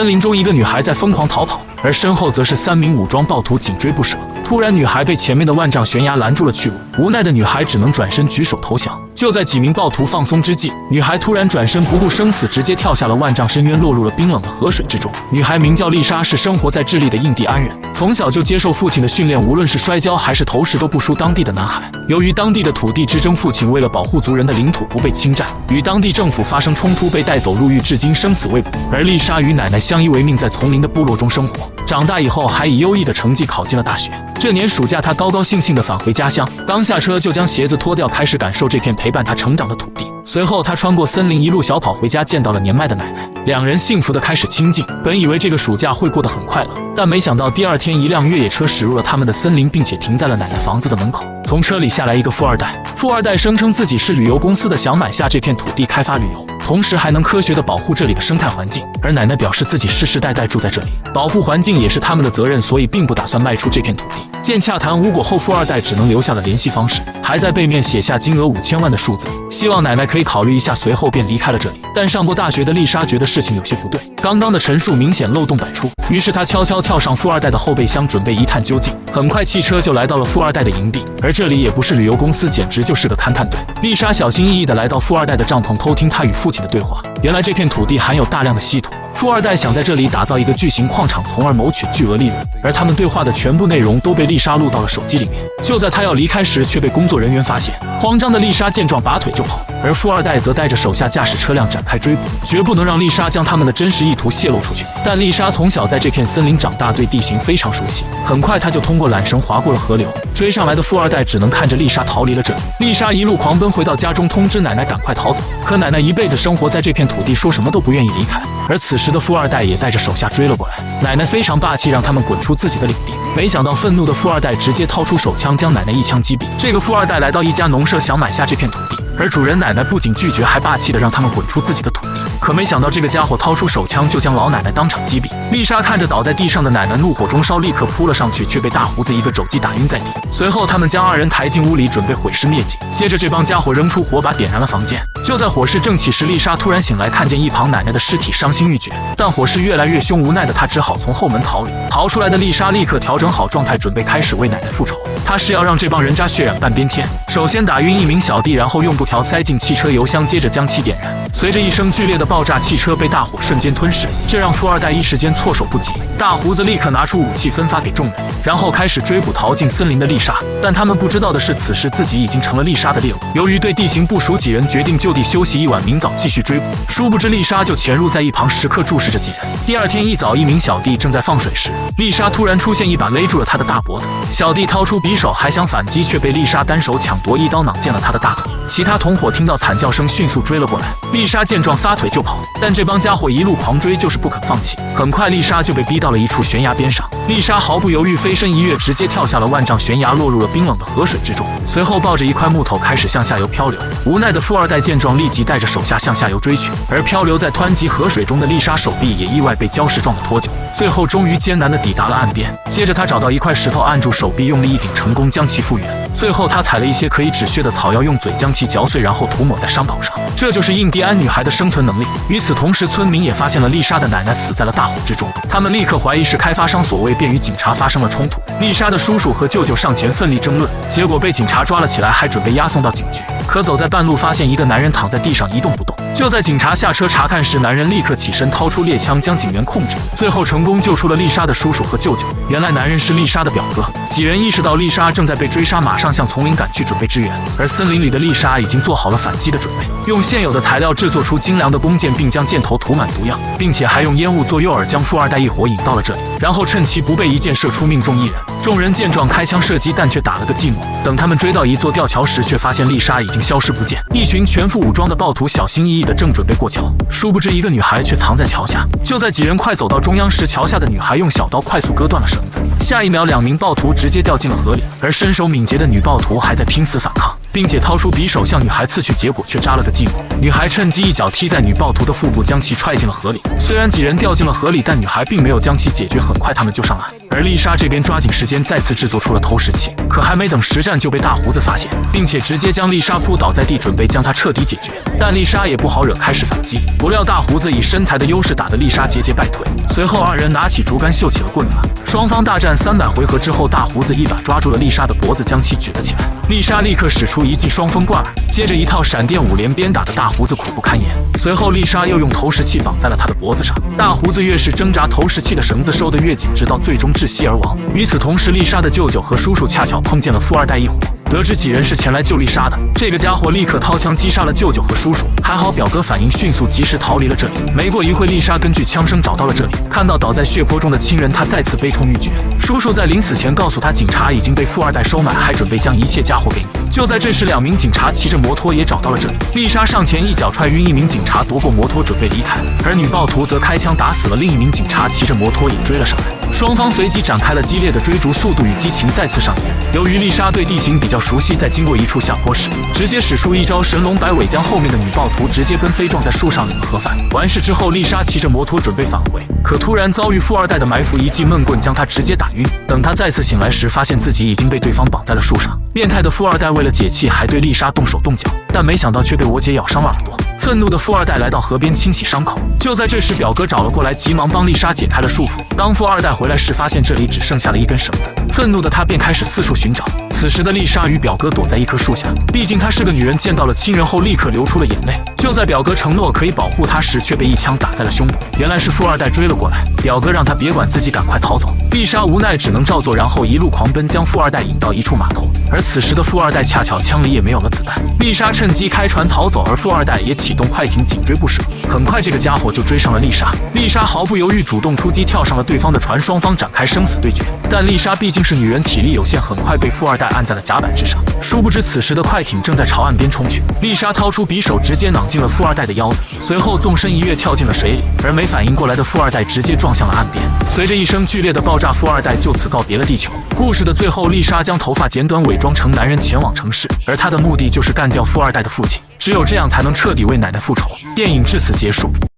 森林中一个女孩在疯狂逃跑，而身后则是3名武装暴徒紧追不舍。突然，女孩被前面的万丈悬崖拦住了去路，无奈的女孩只能转身举手投降。就在几名暴徒放松之际，女孩突然转身，不顾生死，直接跳下了万丈深渊，落入了冰冷的河水之中。女孩名叫丽莎，是生活在智利的印第安人，从小就接受父亲的训练，无论是摔跤还是投石都不输当地的男孩。由于当地的土地之争，父亲为了保护族人的领土不被侵占，与当地政府发生冲突，被带走入狱，至今生死未卜。而丽莎与奶奶相依为命，在丛林的部落中生活。长大以后，还以优异的成绩考进了大学。这年暑假，她高高兴兴地返回家乡，刚下车就将鞋子脱掉，开始感受这片陪伴她成长的土地。随后，她穿过森林，一路小跑回家，见到了年迈的奶奶，两人幸福地开始亲近。本以为这个暑假会过得很快乐，但没想到第二天，一辆越野车驶入了他们的森林，并且停在了奶奶房子的门口。从车里下来一个富二代，富二代声称自己是旅游公司的，想买下这片土地开发旅游，同时还能科学地保护这里的生态环境。而奶奶表示自己世世代代住在这里，保护环境也是他们的责任，所以并不打算卖出这片土地。见洽谈无果后，富二代只能留下了联系方式，还在背面写下金额5000万的数字，希望奶奶可以考虑一下。随后便离开了这里。但上过大学的丽莎觉得事情有些不对，刚刚的陈述明显漏洞百出，于是她悄悄跳上富二代的后备箱，准备一探究竟。很快，汽车就来到了富二代的营地，而这里也不是旅游公司，简直就是个勘探队。丽莎小心翼翼地来到富二代的帐篷，偷听他与父亲的对话。原来这片土地含有大量的稀土，富二代想在这里打造一个巨型矿场，从而谋取巨额利润。而他们对话的全部内容都被丽莎录到了手机里面。就在她要离开时，却被工作人员发现。慌张的丽莎见状拔腿就跑，而富二代则带着手下驾驶车辆展开追捕，绝不能让丽莎将他们的真实意图泄露出去。但丽莎从小在这片森林长大，对地形非常熟悉，很快她就通过缆绳划过了河流。追上来的富二代只能看着丽莎逃离了这里。丽莎一路狂奔回到家中，通知奶奶赶快逃走。可奶奶一辈子生活在这片土地，说什么都不愿意离开。而此时的富二代也带着手下追了过来，奶奶非常霸气，让他们滚出自己的领地。没想到愤怒的富二代直接掏出手枪，将奶奶一枪击毙。这个富二代来到一家农舍，想买下这片土地，而主人奶奶不仅拒绝，还霸气的让他们滚出自己的土地。可没想到这个家伙掏出手枪，就将老奶奶当场击毙。丽莎看着倒在地上的奶奶，怒火中烧，立刻扑了上去，却被大胡子一个肘击打晕在地。随后他们将2人抬进屋里，准备毁尸灭迹。接着这帮家伙扔出火把，点燃了房间。就在火势正起时，丽莎突然醒来，看见一旁奶奶的尸体，伤心欲绝。但火势越来越凶，无奈的她只好从后门逃离。逃出来的丽莎立刻调整好状态，准备开始为奶奶复仇。她是要让这帮人渣血染半边天。首先打晕1名小弟，然后用布条塞进汽车油箱，接着将其点燃。随着一声剧烈的爆炸，汽车被大火瞬间吞噬，这让富二代一时间措手不及。大胡子立刻拿出武器分发给众人，然后开始追捕逃进森林的丽莎。但他们不知道的是，此时自己已经成了丽莎的猎物。由于对地形不熟，几人决定就地休息一晚，明早继续追捕。殊不知丽莎就潜入在一旁，时刻注视着几人。第二天一早，一名小弟正在放水时，丽莎突然出现，一把勒住了他的大脖子。小弟掏出匕首还想反击，却被丽莎单手抢夺，一刀攮见了他的大腿。其他同伙听到惨叫声，迅速追了过来。丽莎见状撒腿就跑，但这帮家伙一路狂追，就是不肯放弃。很快丽莎就被逼到了一处悬崖边上，丽莎毫不犹豫飞身一跃，直接跳下了万丈悬崖，落入了冰冷的河水之中。随后抱着一块木头开始向下游漂流。无奈的富二代见状，立即带着手下向下游追去，而漂流在湍急河水中的丽莎手臂也意外被礁石撞得脱臼，最后终于艰难地抵达了岸边。接着他找到一块石头按住手臂，用力一顶，成功将其复原。最后他采了一些可以止血的草药，用嘴将其嚼碎，然后涂抹在伤口上。这就是印第安女孩的生存能力。与此同时，村民也发现了丽莎的奶奶死在了大火之中，他们立刻怀疑是开发商所为，便与警察发生了冲突。丽莎的叔叔和舅舅上前奋力争论，结果被警察抓了起来，还准备押送到警局。可走在半路，发现一个男人躺在地上一动不动。就在警察下车查看时，男人立刻起身，掏出猎枪将警员控制，最后成功救出了丽莎的叔叔和舅舅。原来男人是丽莎的表哥。几人意识到丽莎正在被追杀，马上向丛林赶去，准备支援。而森林里的丽莎已经做好了反击的准备，用现有的材料制作出精良的弓箭，并将箭头涂满毒药，并且还用烟雾做诱饵，将富二代一伙引到了这里，然后趁其不备，一箭射出，命中1人。众人见状开枪射击，但却打了个寂寞。等他们追到一座吊桥时，却发现丽莎已经消失不见。一群全副武装的暴徒小心翼翼地正准备过桥，殊不知一个女孩却藏在桥下。就在几人快走到中央时，桥下的女孩用小刀快速割断了绳子，下一秒2名暴徒直接掉进了河里，而身手敏捷的女暴徒还在拼死反抗，并且掏出匕首向女孩刺去，结果却扎了个寂寞。女孩趁机一脚踢在女暴徒的腹部，将其踹进了河里。虽然几人掉进了河里，但女孩并没有将其解决，很快他们就上岸。而丽莎这边抓紧时间再次制作出了投石器，可还没等实战就被大胡子发现，并且直接将丽莎扑倒在地，准备将她彻底解决。但丽莎也不好惹，开始反击。不料大胡子以身材的优势打得丽莎节节败退。随后二人拿起竹竿秀起了棍法，双方大战300回合之后，大胡子一把抓住了丽莎的脖子，将其举了起来。丽莎立刻使出一记双风贯耳，接着一套闪电5连鞭打得大胡子苦不堪言。随后丽莎又用投石器绑在了他的脖子上，大胡子越是挣扎，投石器的绳子收得越紧，直到最终窒息而亡。与此同时，丽莎的舅舅和叔叔恰巧碰见了富二代一伙，得知几人是前来救丽莎的，这个家伙立刻掏枪击杀了舅舅和叔叔。还好表哥反应迅速，及时逃离了这里。没过一会，丽莎根据枪声找到了这里，看到倒在血泊中的亲人，她再次悲痛欲绝。叔叔在临死前告诉她，警察已经被富二代收买，还准备将一切嫁祸给你。就在这时，2名警察骑着摩托也找到了这里。丽莎上前一脚踹晕一名警察，夺过摩托准备离开，而女暴徒则开枪打死了另一名警察，骑着摩托也追了上来。双方随即展开了激烈的追逐，速度与激情再次上演。由于丽莎对地形比较熟悉，在经过一处下坡时，直接使出一招神龙摆尾，将后面的女暴徒直接跟飞撞在树上，领了盒饭。完事之后，丽莎骑着摩托准备返回，可突然遭遇富二代的埋伏，一记闷棍将她直接打晕。等她再次醒来时，发现自己已经被对方绑在了树上。变态的富二代为了解气，还对丽莎动手动脚，但没想到却被我姐咬伤了耳朵。愤怒的富二代来到河边清洗伤口，就在这时，表哥找了过来，急忙帮丽莎解开了束缚。当富二代回来时，发现这里只剩下了一根绳子，愤怒的他便开始四处寻找。此时的丽莎与表哥躲在一棵树下，毕竟她是个女人，见到了亲人后立刻流出了眼泪。就在表哥承诺可以保护她时，却被一枪打在了胸部。原来是富二代追了过来，表哥让他别管自己，赶快逃走。丽莎无奈只能照做，然后一路狂奔，将富二代引到一处码头。而此时的富二代恰巧枪里也没有了子弹，丽莎趁机开船逃走，而富二代也启动快艇紧追不舍。很快这个家伙就追上了丽莎，丽莎毫不犹豫主动出击，跳上了对方的船，双方展开生死对决。但丽莎毕竟是女人，体力有限，很快被富二代按在了甲板之上。殊不知此时的快艇正在朝岸边冲去，丽莎掏出匕首直接攮进了富二代的腰子，随后纵身一跃跳进了水里，而没反应过来的富二代直接撞向了岸边。随着一声剧烈的爆炸，富二代就此告别了地球。故事的最后，丽莎将头发剪短，伪装成男人前往城市，而她的目的就是干掉富二代的父亲，只有这样才能彻底为奶奶复仇。电影至此结束。